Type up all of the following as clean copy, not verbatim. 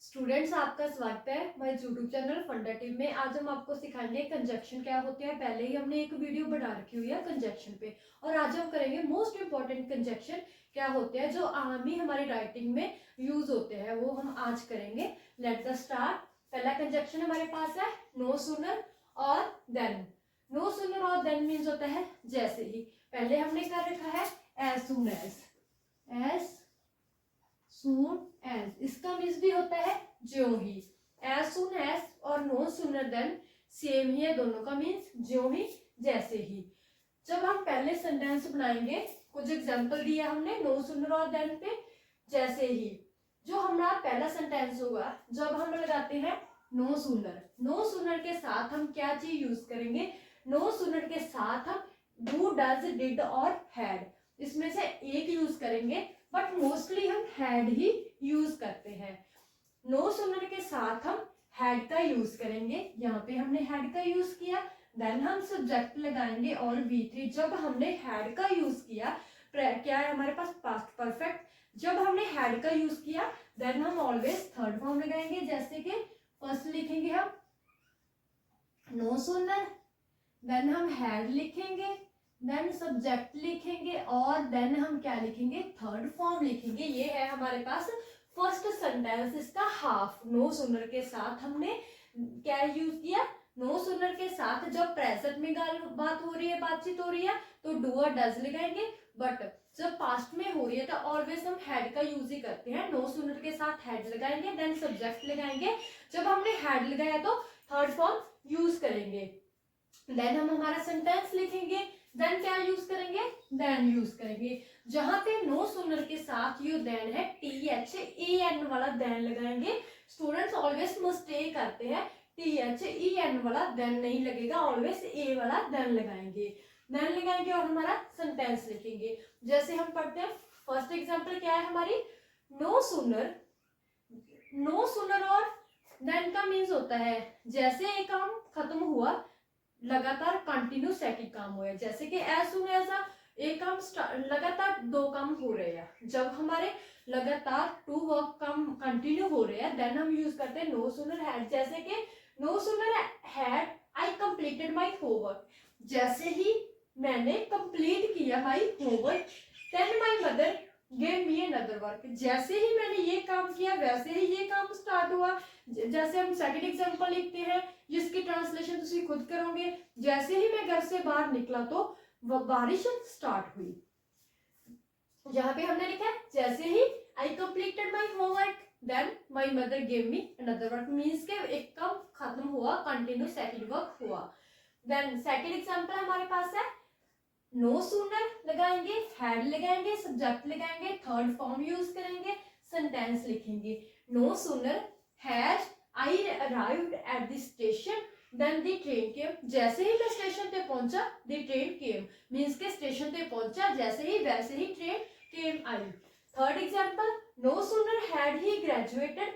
Students, आपका स्वागत है मेरे यूट्यूब चैनल फंडा टिप में। आज हम आपको सिखाएंगे कंजक्शन क्या होते हैं। पहले ही हमने एक वीडियो बना रखी हुई है कंजक्शन पे, और आज हम करेंगे मोस्ट इंपॉर्टेंट कंजक्शन क्या होते हैं जो आम ही हमारी राइटिंग में यूज होते हैं, वो हम आज करेंगे। Let the start. पहला कंजक्शन हमारे पास है नो सूनर और देन। नो सूनर और देन मीन्स होता है जैसे ही। पहले हमने कर रखा है as soon as soon as, इसका मीन्स भी होता है ज्यों ही। एज सून एज और नो सूनर देन सेम ही है, दोनों का मीन्स ज्यों ही, जैसे ही। जब हम पहले सेंटेंस बनाएंगे, कुछ एग्जांपल दिया हमने नो सूनर और देन पे, जैसे ही। जो हमारा पहला सेंटेंस होगा, जब हम लगाते हैं नो सूनर, नो सूनर के साथ हम क्या चीज यूज करेंगे? नो सूनर के साथ हम डू, डज, डिड और हैड, इसमें से एक यूज करेंगे, बट मोस्टली हम हैड ही यूज करते हैं। नो सूनर के साथ हम हैड का यूज करेंगे, यहाँ पे हमने हैड का यूज किया। देन हम सब्जेक्ट लगाएंगे और V3। जब हमने हैड का यूज किया, क्या है हमारे पास? Past perfect. जब हमने हैड का यूज किया देन हम ऑलवेज थर्ड फॉर्म लगाएंगे, जैसे कि फर्स्ट लिखेंगे हम नो सूनर, देन हम हैड लिखेंगे, देन सब्जेक्ट लिखेंगे और देन हम क्या लिखेंगे? थर्ड फॉर्म लिखेंगे। ये है हमारे पास फर्स्ट सेंटेंस, इसका हाफ। नो सूनर के साथ हमने क्या यूज किया? नो सूनर के साथ जब प्रेजेंट में बात हो रही है, बातचीत हो रही है, तो डू और डज लगाएंगे, बट जब पास्ट में हो रही है तो ऑलवेज हम हैड का यूज ही करते हैं। नो सूनर के साथ हैड लगाएंगे, देन सब्जेक्ट लगाएंगे। जब हमने हैड लगाया तो थर्ड फॉर्म यूज करेंगे, देन हम हमारा सेंटेंस लिखेंगे। देन क्या यूज करेंगे? देन यूज करेंगे। जहां पे नो सूनर के साथ ये देन है, THEN वाला देन लगाएंगे। स्टूडेंट्स ऑलवेज मिस्टेक करते हैं, THEN वाला देन नहीं लगेगा, ऑलवेज ए वाला देन लगाएंगे। देन लगाएंगे और हमारा सेंटेंस लिखेंगे। जैसे हम पढ़ते हैं, फर्स्ट एग्जांपल क्या है हमारी? No sooner. नो सूनर और देन का मीन्स होता है जैसे एक काम खत्म हुआ, लगातार कंटिन्यू सेकंड काम हुआ है। जैसे कि एज सून एज एक काम लगातार दो काम हो रहे हैं, जब हमारे लगातार टू वर्क काम कंटिन्यू हो रहे हैं, देन हम यूज करते हैं नो सूनर हैड। जैसे कि no sooner had I completed my homework, जैसे ही मैंने कंप्लीट किया my homework, then my mother gave me another work, जैसे ही मैंने ये काम किया वैसे ही ये काम स्टार्ट हुआ। जैसे हम सेकंड एग्जांपल लिखते हैं, जिसकी ट्रांसलेशन तुम खुद करोगे। जैसे ही मैं घर से बाहर निकला तो बारिश स्टार्ट हुई। यहाँ पे हमने लिखा है जैसे ही I completed my homework, then my mother gave me another work, means के एक काम खत्म हुआ, कंटिन्यू सेकंड वर्क हुआ। देन सेकंड एग्जांपल हमारे पास है नो सूनर लगाएंगे, हैड लगाएंगे, सब्जेक्ट लगाएंगे, थर्ड फॉर्म यूज करेंगे, सेंटेंस लिखेंगे। No sooner has I arrived at the station then the train came, जैसे ही मैं स्टेशन पे पहुंचा द ट्रेन केम, मीन्स के स्टेशन पे पहुंचा जैसे ही वैसे ही ट्रेन केम आई। Third example no sooner had he graduated,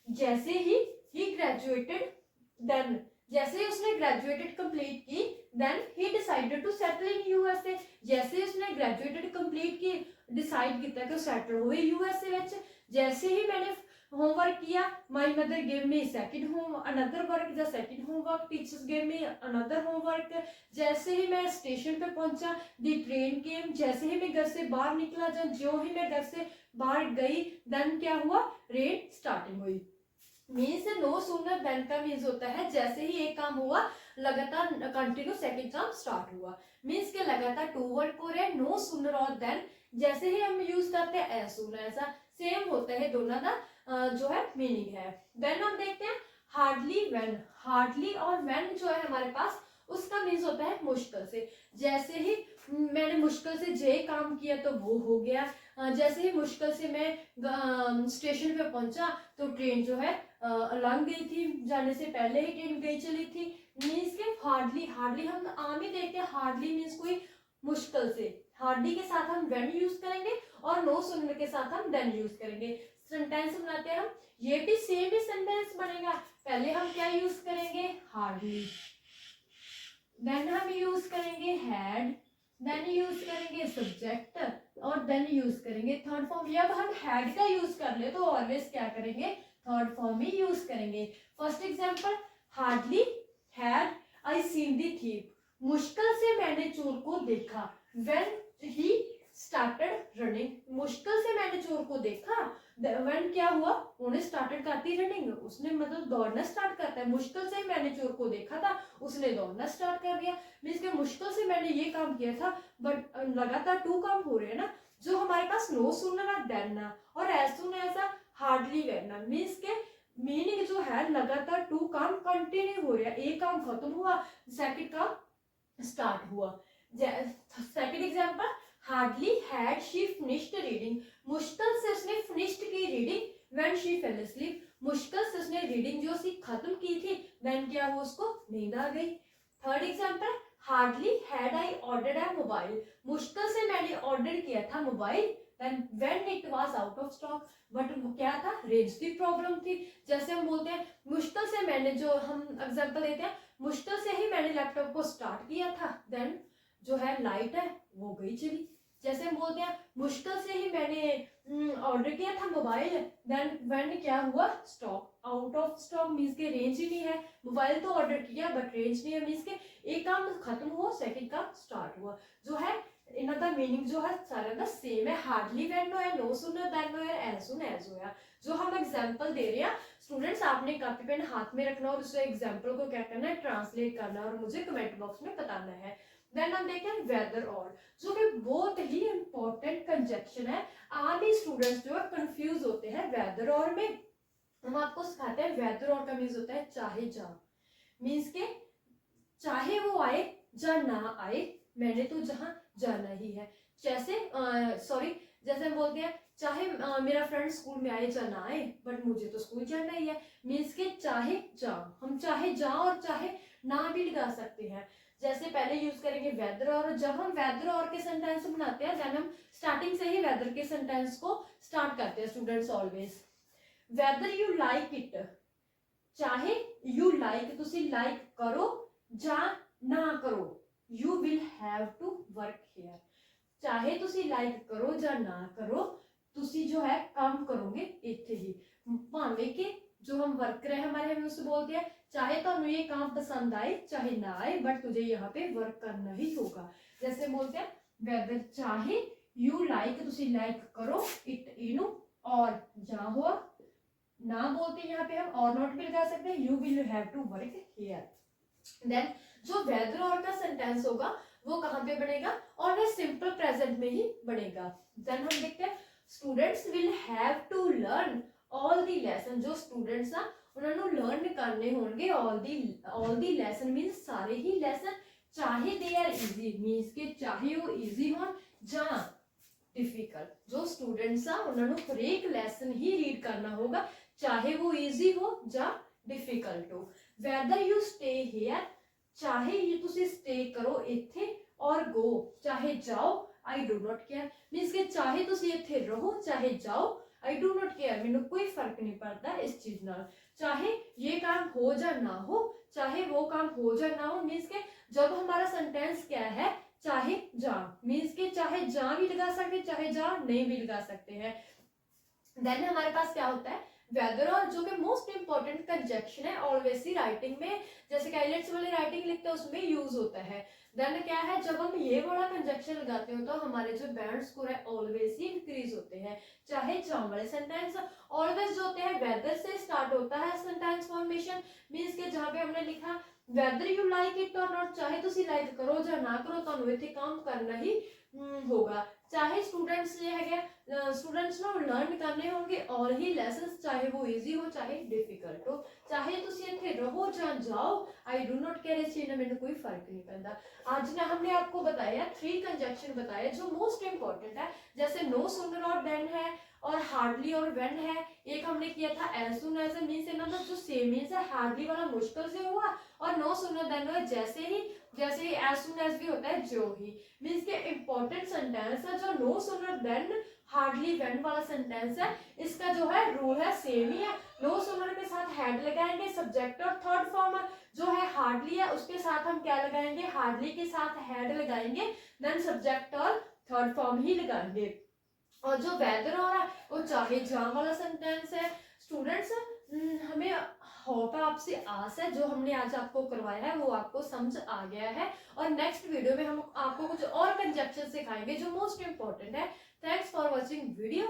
जैसे ही ग्रेजुएटेड, देन जैसे ही उसने ग्रेजुएटेड कंप्लीट की, then he decided to settle in USA, जैसे ही उसने ग्रेजुएटेड कंप्लीट की, डिसाइड किया कि सेटल हुए यूएसए विच। जैसे ही मैंने होमवर्क किया, my mother give me second home another work, the second homework, teachers give me another homework. जैसे ही मैं स्टेशन पे पहुंचा, द ट्रेन केम, जैसे ही मैं घर से बाहर निकला, जब जो ही मैं घर से बाहर गई, देन क्या हुआ? रेन स्टार्टिंग हुई। मीन्स नो सूनर देन का मीन्स होता है जैसे ही एक काम हुआ, लगातार कंटिन्यू सेकंड काम स्टार्ट हुआ, मीन्स के लगातार टू वर्ड हो रहे। नो सूनर और देन जैसे ही हम यूज करते हैं एज सून, ऐसा सेम होता है, दोनों का जो है मीनिंग है। देन हम देखते हैं हार्डली व्हेन। हार्डली और व्हेन जो है हमारे पास, उसका मीन्स होता है मुश्किल से। जैसे ही मैंने मुश्किल से जे काम किया तो वो हो गया। जैसे ही मुश्किल से मैं स्टेशन पे पहुंचा तो ट्रेन जो है लंघ गई थी, जाने से पहले ही ट्रेन गई चली थी। मीन्स के हार्डली, हार्डली हम आम ही देखते हैं, हार्डली मीन्स कोई मुश्किल से। हार्डली के साथ हम व्हेन यूज करेंगे और नो सूनर के साथ हम देन यूज करेंगे। सेंटेंस बनाते हैं हम, ये भी सेम ही सेंटेंस बनेगा। पहले हम क्या यूज करेंगे? हार्डली, देन हम यूज करेंगे हैड, देन यूज करेंगे सब्जेक्ट और देन यूज करेंगे थर्ड फॉर्म। जब हम हैड का यूज कर ले तो ऑलवेज क्या करेंगे? थर्ड फॉर्म ही यूज करेंगे। First example, hardly had I seen the thief, मुश्किल से मैंने चोर को देखा। व्हेन ही स्टार्टेड रनिंग, मुश्किल से मैंने चोर को देखा। व्हेन क्या हुआ, उन्हें स्टार्टेड करती रनिंग, उसने मतलब दौड़ना स्टार्ट करता है। मुश्किल से मैंने चोर को देखा था, उसने दौड़ना स्टार्ट कर दिया। मीन्स के मुश्किल से मैंने ये काम किया था, बट लगातार टू काम हो रहे हैं ना। जो हमारे पास नो सूनर देन ना और as soon as hardly when ना, मीन्स के मीनिंग जो है लगातार टू काम कंटिन्यू हो रहा है। एक काम खत्म हुआ, सेकंड काम स्टार्ट हुआ। Second example, hardly had she finished reading, मुश्किल से उसने फिनिश्ड की reading. When she fail asleep, मुश्किल से उसने रीडिंग जो सी खत्म की थी। व्हेन क्या हुआ, उसको नींद आ गई। Third example, hardly had I ordered a mobile, मुश्किल से मैंने ऑर्डर किया था mobile. When it was out of stock, but वो क्या था, रेंज की प्रॉब्लम थी। जैसे हम बोलते हैं मुश्किल से मैंने, जो हम एग्जांपल देते हैं, मुश्किल से ही मैंने लैपटॉप को स्टार्ट किया था, देन जो है लाइट है वो गई चली। जैसे हम बोलते हैं मुश्किल से ही मैंने ऑर्डर किया था मोबाइल, देन व्हेन क्या हुआ, stock out of stock, means के रेंज ही नहीं है। मोबाइल तो ऑर्डर किया बट रेंज नहीं है, मींस के एक काम खत्म हुआ, सेकंड काम स्टार्ट हुआ। जो है इनका मीनिंग जो है सारा का सेम है। हार्डली व्हेन है, नो सूनर देन है, एज सून एज होया। जो हम एग्जांपल दे रहे हैं स्टूडेंट्स, आपने कॉपी पेन हाथ में रखना और उस एग्जांपल को क्या करना है, ट्रांसलेट करना और मुझे कमेंट बॉक्स में बताना है। देन हम देखते हैं वेदर और, जो कि बहुत ही इंपॉर्टेंट कंजक्शन है। आम ही स्टूडेंट्स जो है कंफ्यूज होते हैं वेदर और में। हम आपको सिखाते हैं वेदर और का मीन्स होता है चाहे जा, मीन्स के चाहे वो आए या ना आए, मैंने तो जहां जाना ही है। जैसे जैसे हम बोलते हैं चाहे मेरा फ्रेंड स्कूल में आए या ना आए, बट मुझे तो स्कूल जाना ही है। मीन्स के चाहे जा, हम चाहे जा और चाहे ना भी लगा सकते हैं। जैसे पहले यूज करेंगे वेदर और, जब हम वेदर और के सेंटेंस बनाते हैं देन हम स्टार्टिंग से ही वेदर के सेंटेंस को स्टार्ट करते हैं students always. Whether you like it, चाहे यू लाइक तुसी लाइक करो या ना करो, you will have to work here. चाहे तुसी लाइक करो या ना करो, तुसी जो है काम करोगे इत्थे ही। भावे के जो हम वर्कर है हमारे, हम उससे बोलते हैं चाहे तो हमें ये काम पसंद आए चाहे ना आए, बट तुझे यहाँ पे वर्क करना ही होगा। जैसे बोलते हैं वेदर चाहे यू लाइक तुसी लाइक करो इट इनू, और जा हुआ ना बोलते यहाँ पे हम और नॉट भी लगा सकते हैं, you will have to work here. Then जो वेदर और का सेंटेंस होगा वो कहाँ पे बनेगा, और वह सिंपल प्रेजेंट में ही बनेगा। देन हम देखते हैं students will have to learn all the lesson, जो स्टूडेंट्स ना उन्होंने लर्न करने होंगे ऑल दी लेसन, मीन्स सारे ही लेसन। चाहे दे आर इजी, मीन्स के चाहे वो इजी हो या डिफिकल्ट, जो स्टूडेंट्स आ उन्होंने हर एक लेसन ही रीड करना होगा, चाहे वो इजी हो या डिफिकल्ट हो। वेदर यू स्टे हियर, चाहे ये तुसी स्टे करो इत्थे, और गो चाहे जाओ, I do not care, means के चाहे तुसी इत्थे रहो चाहे जाओ, आई डू नॉट केयर, मैंने कोई फर्क नहीं पड़ता इस चीज नाल। चाहे ये काम हो या ना हो, चाहे वो काम हो या ना हो, मींस के जब हमारा सेंटेंस क्या है, चाहे जा, मींस के चाहे जा भी लगा सकते चाहे जा नहीं भी लगा सकते हैं। देन हमारे पास क्या होता है वेदर और, जो कि मोस्ट इंपॉर्टेंट कंजक्शन है ऑलवेज ही राइटिंग में, जैसे कैलेट्स वाले राइटिंग लिखते हैं उसमें यूज होता है। देन क्या है, जब हम ये वाला कंजक्शन लगाते हो तो हमारे जो बैंड स्कोर है ऑलवेज ही इंक्रीज होते हैं। चाहे जाम वाले सेंटेंस ऑलवेज जो होते हैं वेदर से स्टार्ट होता है सेंटेंस फॉर्मेशन, मींस के जहां पे हमने लिखा वेदर यू लाइक इट और नॉट, चाहे तुसी लाइक करो या ना करो तो इत्थे काम करना ही होगा। चाहे स्टूडेंट्स ये है स्टूडेंट्स ना लर्न करने होंगे और ही लेसन्स, चाहे वो इजी हो चाहे डिफिकल्ट हो, चाहे तुसी इत्थे रहो या जाओ, आई डू नॉट केयर, इस चीज में मैंने कोई फर्क नहीं पड़ता। आज ना हमने आपको बताया 3 कंजक्शन बताए जो मोस्ट इंपॉर्टेंट है, जैसे नो सूनर और देन है, और हार्डली और व्हेन है। एक हमने किया था एज सून एज, मींस मतलब जो सेम मींस है, हार्डली वाला मुश्किल से हुआ और नो सूनर देन हुआ जैसे ही, जैसे एज सून एज भी होता है जो ही, मींस के इंपॉर्टेंट सेंटेंस है। जो no sooner than hardly when वाला सेंटेंस है, इसका जो है रूल है सेम ही है। नो सूनर के साथ हैड लगाएंगे, सब्जेक्ट और थर्ड फॉर्म जो है हार्डली है उसके साथ हम क्या लगाएंगे, हार्डली के साथ हैड लगाएंगे, देन सब्जेक्ट और थर्ड फॉर्म ही लगाएंगे। और जो वेदर हो रहा है वो चाहे जा वाला सेंटेंस है। स्टूडेंट्स आपसे आस है जो हमने आज आपको करवाया है वो आपको समझ आ गया है। और नेक्स्ट वीडियो में हम आपको कुछ और कंजक्शन सिखाएंगे जो मोस्ट इंपॉर्टेंट है। Thanks for watching video.